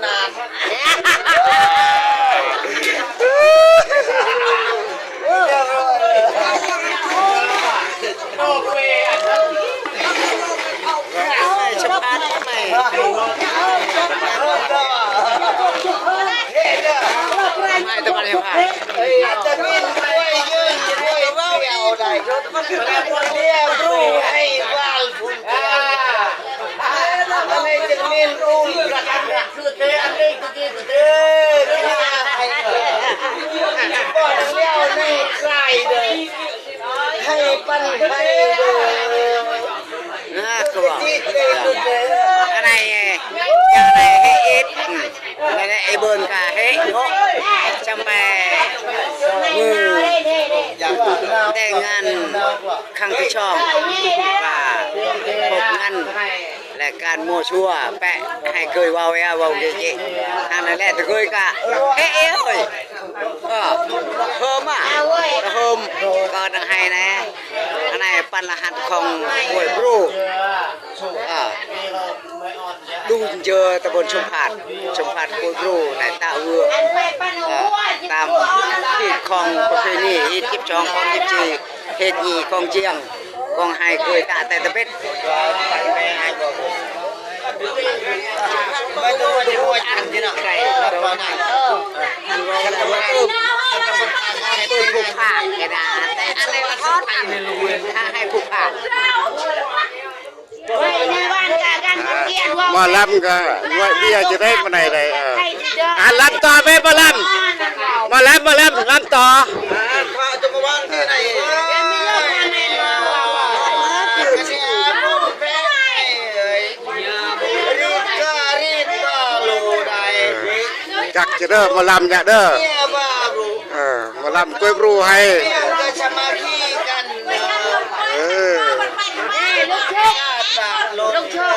นาดโอเคชอบทำไมไม่ต้องมาเลยค่ะจะมีด้วยยืนด้วยเบ้าเอวได้แต่คนเรียกรู้ให้ว่าฝุ่นอะไรจะมีรู้กระทำคือเธออันนี้คือเธอก่อนเลี้ยวในใครเลยให้ปันให้เลยอะไรอะไรให้เอ็ดอะไรไอ้เบิร์นกาให้จำไปมือแต่งงานครั้งที่ชอบว่าพบงานและการมั่วชั่วแปะให้เคยว่าว่าเจ๊ๆนั่นแหละแต่เคยกะเอ้ยก็เพิ่มอ่ะเพิ่มก็ดังให้นะอันไหนปันรหัสของหวยบรูดูเจอตะบนชมผาดหวยบรูในตาเวือตามที่ของประเพณีฮิต12ของ14เฮ็ดหีของเจียงของไฮเคยตะแต่ตะเป็ดไม่ต้องมาดูว่าจังที่น่ะใครตัวไหนกันตัวปืนผูกผ้าแกนะแต่อะไรละทอดถ้าให้ผูกผ้ามาล้ำก็ว่าเบี้ยจะได้มาไหนเลยล้ำต่อไหมมาล้ำต่อจะมาว่างที่ไหนจักจะเด้อมาลำจะเด้อมาลำกล้วยบรูให้ก็สมาธิกันลูกชม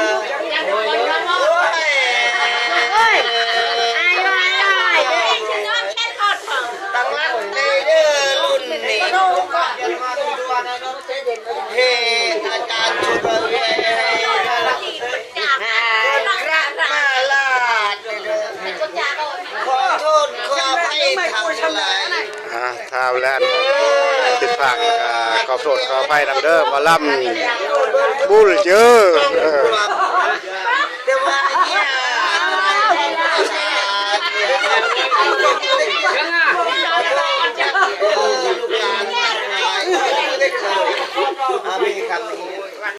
ตั้งรักในเด้อรุ่นนี้เฮอาจารย์ชุบเฮกระมาลาขอโทษขอให้ทำอะไรท้าวแล้วติดผักขอโทษขออภัยนำเด้อมาล่ำบุญเจอแต่ว่าเนี่ยมีคำนี้